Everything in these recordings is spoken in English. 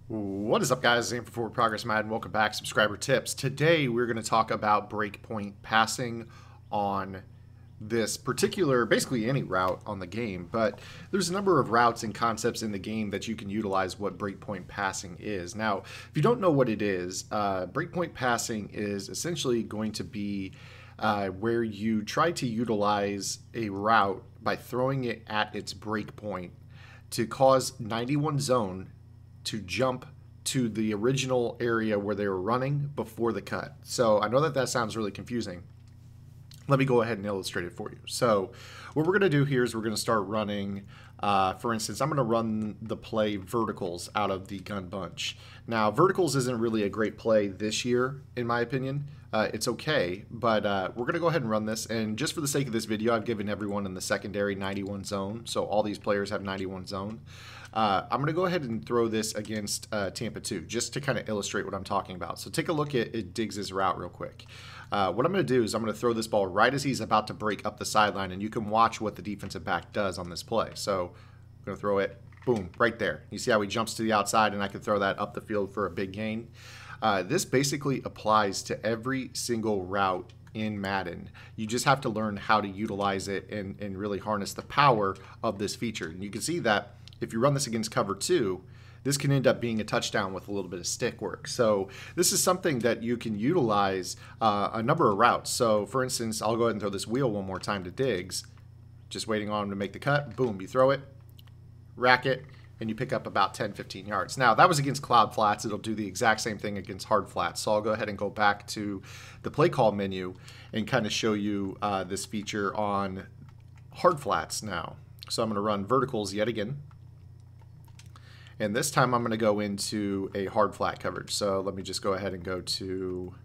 What is up, guys? Aim for Forward Progress Mad, and welcome back, subscriber tips. Today we're going to talk about breakpoint passing on this particular, basically any route on the game, but there's a number of routes and concepts in the game that you can utilize what breakpoint passing is. Now, if you don't know what it is, breakpoint passing is essentially going to be where you try to utilize a route by throwing it at its breakpoint to cause 91 zone to jump to the original area where they were running before the cut. So I know that that sounds really confusing. Let me go ahead and illustrate it for you. So what we're going to do here is we're going to start running, for instance, I'm going to run the play verticals out of the gun bunch. Now, verticals isn't really a great play this year, in my opinion. It's okay, but we're going to go ahead and run this. And just for the sake of this video, I've given everyone in the secondary 91 zone. So all these players have 91 zone. I'm going to go ahead and throw this against Tampa 2, just to kind of illustrate what I'm talking about. So take a look at Diggs' route real quick. What I'm going to do is I'm going to throw this ball right as he's about to break up the sideline, and you can watch what the defensive back does on this play. So I'm going to throw it, boom, right there. You see how he jumps to the outside, and I can throw that up the field for a big gain. This basically applies to every single route in Madden. You just have to learn how to utilize it and really harness the power of this feature. And you can see that if you run this against cover 2, this can end up being a touchdown with a little bit of stick work. So this is something that you can utilize a number of routes. So for instance, I'll go ahead and throw this wheel one more time to Diggs. Just waiting on him to make the cut. Boom, you throw it, rack it, and you pick up about 10, 15 yards. Now, that was against cloud flats. It'll do the exact same thing against hard flats. So I'll go ahead and go back to the play call menu and kind of show you this feature on hard flats now. So I'm going to run verticals yet again. And this time I'm going to go into a hard flat coverage. So let me just go ahead and go to,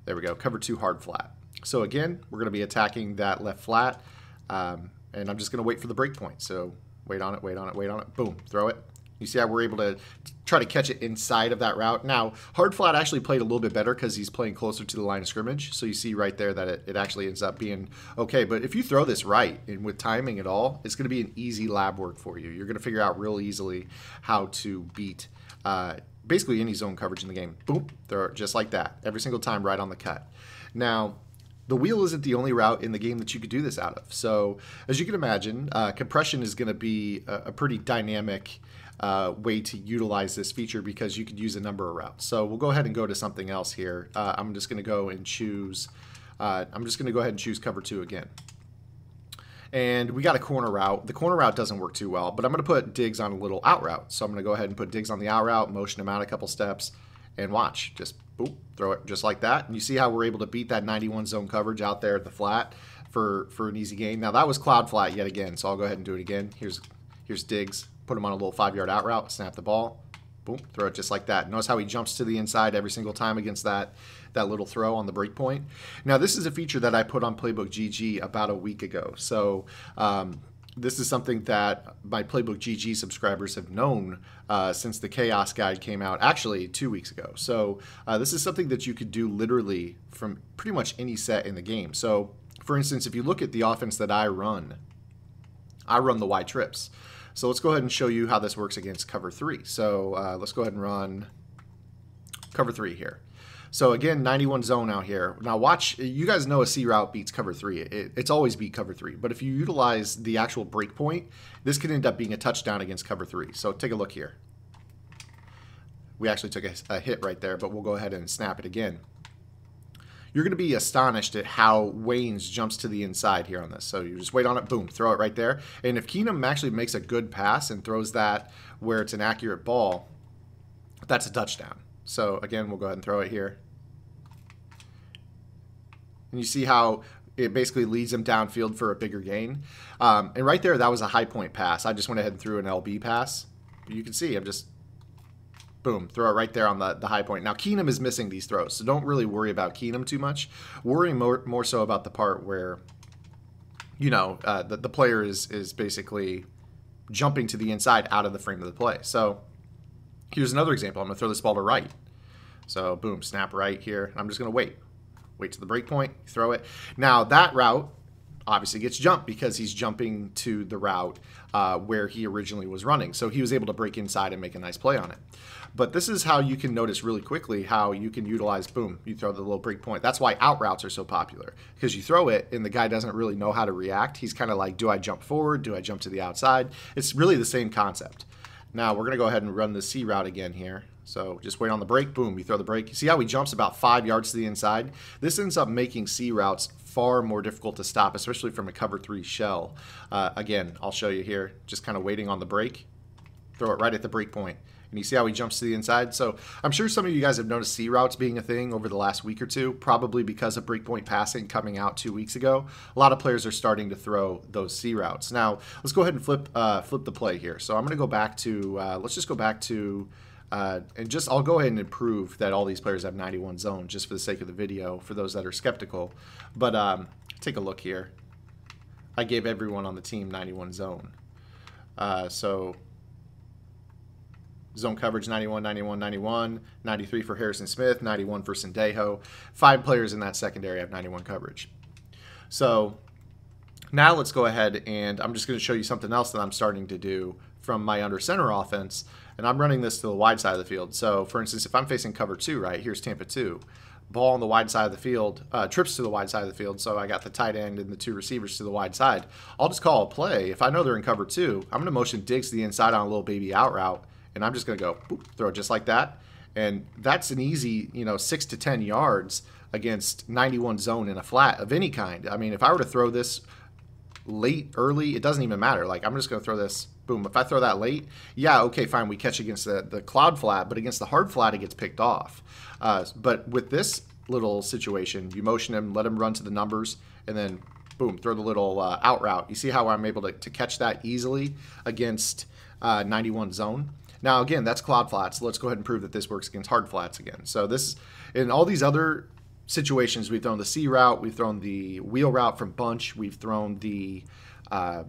there we go, cover 2 hard flat. So again, we're going to be attacking that left flat. And I'm just going to wait for the break point. So wait on it, wait on it, wait on it. Boom, throw it. You see how we're able to try to catch it inside of that route. Now, hard flat actually played a little bit better because he's playing closer to the line of scrimmage. So you see right there that it actually ends up being okay. But if you throw this right and with timing at all, it's going to be an easy lab work for you. You're going to figure out real easily how to beat basically any zone coverage in the game. Boom, throw it just like that. Every single time right on the cut. Now, the wheel isn't the only route in the game that you could do this out of. So as you can imagine, compression is going to be a pretty dynamic way to utilize this feature because you could use a number of routes. So we'll go ahead and go to something else here. I'm just going to go and choose, cover 2 again. And we got a corner route. The corner route doesn't work too well, but I'm going to put Diggs on a little out route. So I'm going to go ahead and put Diggs on the out route, motion him out a couple steps, and watch. Just boop, throw it just like that. And you see how we're able to beat that 91 zone coverage out there at the flat for an easy gain. Now that was cloud flat yet again, so I'll go ahead and do it again. Here's Diggs. Put him on a little 5-yard out route, snap the ball, boom, throw it just like that. Notice how he jumps to the inside every single time against that little throw on the break point. Now, this is a feature that I put on Playbook GG about a week ago. So this is something that my Playbook GG subscribers have known since the Chaos Guide came out, actually 2 weeks ago. So this is something that you could do literally from pretty much any set in the game. So, for instance, if you look at the offense that I run the Y trips. So let's go ahead and show you how this works against cover 3. So let's go ahead and run cover 3 here. So again, 91 zone out here. Now watch, you guys know a C route beats cover 3. It's always beat cover 3. But if you utilize the actual break point, this could end up being a touchdown against cover 3. So take a look here. We actually took a hit right there, but we'll go ahead and snap it again. You're going to be astonished at how Waynes jumps to the inside here on this. So you just wait on it, boom, throw it right there. And if Keenum actually makes a good pass and throws that where it's an accurate ball, that's a touchdown. So again, we'll go ahead and throw it here. And you see how it basically leads him downfield for a bigger gain. And right there, that was a high point pass. I just went ahead and threw an LB pass. You can see I'm just boom, throw it right there on the high point. Now, Keenum is missing these throws, so don't really worry about Keenum too much. Worry more so about the part where, you know, the player is basically jumping to the inside out of the frame of the play. So here's another example. I'm going to throw this ball to right. So boom, snap right here. I'm just going to wait to the break point, throw it. Now, that route, obviously gets jumped because he's jumping to the route where he originally was running. So he was able to break inside and make a nice play on it. But this is how you can notice really quickly how you can utilize, boom, you throw the little break point. That's why out routes are so popular, because you throw it and the guy doesn't really know how to react. He's kind of like, do I jump forward? Do I jump to the outside? It's really the same concept. Now we're going to go ahead and run the C route again here. So just wait on the break, boom, you throw the break. You see how he jumps about 5 yards to the inside? This ends up making C routes far more difficult to stop, especially from a cover 3 shell. Again, I'll show you here, just kind of waiting on the break. Throw it right at the break point. And you see how he jumps to the inside? So I'm sure some of you guys have noticed C routes being a thing over the last week or two, probably because of breakpoint passing coming out 2 weeks ago. A lot of players are starting to throw those C routes. Now, let's go ahead and flip the play here. So I'm going to go back to, let's just go back to, I'll go ahead and prove that all these players have 91 zone just for the sake of the video, for those that are skeptical. But take a look here. I gave everyone on the team 91 zone. So zone coverage 91, 91, 91, 93 for Harrison Smith, 91 for Sendejo. 5 players in that secondary have 91 coverage. So now let's go ahead and I'm just going to show you something else that I'm starting to do from my under center offense, and I'm running this to the wide side of the field. So for instance, if I'm facing cover 2, right, here's Tampa 2. Ball on the wide side of the field, trips to the wide side of the field, so I got the tight end and the 2 receivers to the wide side. I'll just call a play. If I know they're in cover 2, I'm going to motion Diggs to the inside on a little baby out route, and I'm just going to go, boop, throw it just like that. And that's an easy, 6 to 10 yards against 91 zone in a flat of any kind. I mean, if I were to throw this late, early, it doesn't even matter. Like, I'm just going to throw this, boom. If I throw that late, yeah, okay, fine, we catch against the cloud flat, but against the hard flat, it gets picked off. But with this little situation, you motion him, let him run to the numbers, and then, boom, throw the little out route. You see how I'm able to catch that easily against 91 zone? Now, again, that's cloud flats. Let's go ahead and prove that this works against hard flats again. So this, in all these other situations, we've thrown the C route, we've thrown the wheel route from bunch, we've thrown the out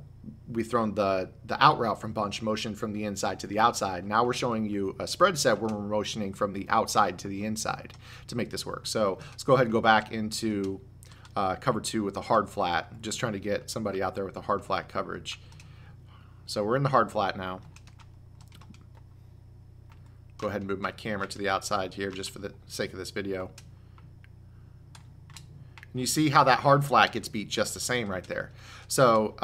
route from bunch, motion from the inside to the outside. Now we're showing you a spread set where we're motioning from the outside to the inside to make this work. So let's go ahead and go back into cover 2 with a hard flat, just trying to get somebody out there with a hard flat coverage. So we're in the hard flat now. Go ahead and move my camera to the outside here just for the sake of this video. And you see how that hard flat gets beat just the same right there. So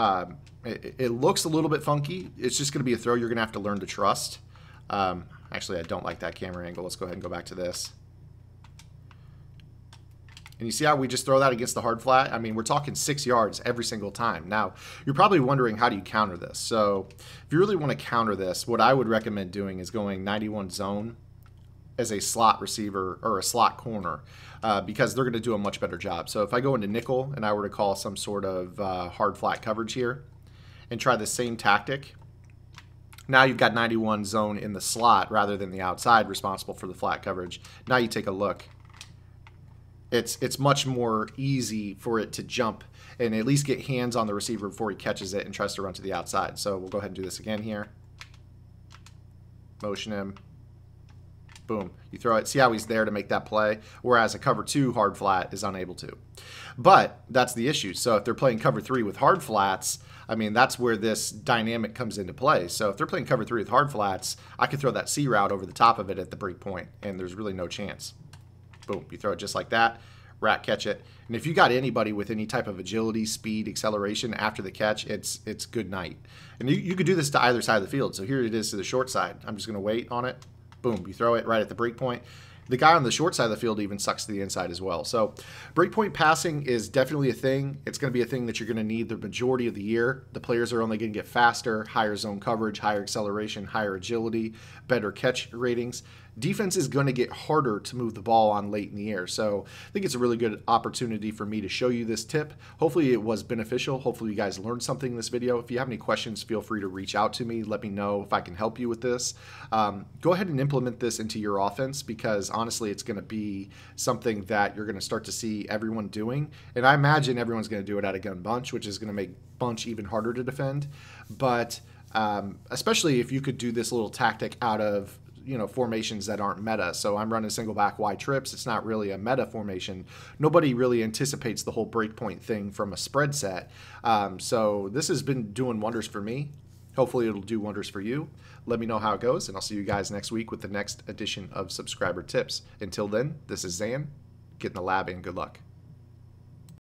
it looks a little bit funky. It's just going to be a throw you're going to have to learn to trust. Actually, I don't like that camera angle. Let's go ahead and go back to this. And you see how we just throw that against the hard flat? I mean, we're talking 6 yards every single time. Now, you're probably wondering, how do you counter this? So if you really want to counter this, what I would recommend doing is going 91 zone as a slot receiver or a slot corner, because they're going to do a much better job. So if I go into nickel and I were to call some sort of hard flat coverage here and try the same tactic, now you've got 91 zone in the slot rather than the outside responsible for the flat coverage. Now you take a look. It's much more easy for it to jump and at least get hands on the receiver before he catches it and tries to run to the outside. So we'll go ahead and do this again here. Motion him. Boom. You throw it. See how he's there to make that play? Whereas a cover 2 hard flat is unable to. But that's the issue. So if they're playing cover 3 with hard flats, I mean, that's where this dynamic comes into play. So if they're playing cover 3 with hard flats, I could throw that C route over the top of it at the break point, and there's really no chance. Boom, you throw it just like that, rat catch it. And if you got anybody with any type of agility, speed, acceleration after the catch, it's good night. And you could do this to either side of the field. So here it is to the short side. I'm just going to wait on it. Boom, you throw it right at the break point. The guy on the short side of the field even sucks to the inside as well. So breakpoint passing is definitely a thing. It's going to be a thing that you're going to need the majority of the year. The players are only going to get faster, higher zone coverage, higher acceleration, higher agility, better catch ratings. Defense is going to get harder to move the ball on late in the air. So I think it's a really good opportunity for me to show you this tip. Hopefully it was beneficial. Hopefully you guys learned something in this video. If you have any questions, feel free to reach out to me. Let me know if I can help you with this. Go ahead and implement this into your offense, because honestly, it's going to be something that you're going to start to see everyone doing. And I imagine everyone's going to do it at a gun bunch, which is going to make bunch even harder to defend. But especially if you could do this little tactic out of formations that aren't meta. So I'm running single back wide trips. It's not really a meta formation. Nobody really anticipates the whole breakpoint thing from a spread set. So this has been doing wonders for me. Hopefully it'll do wonders for you. Let me know how it goes, and I'll see you guys next week with the next edition of Subscriber Tips. Until then, this is Zan. Get in the lab and good luck.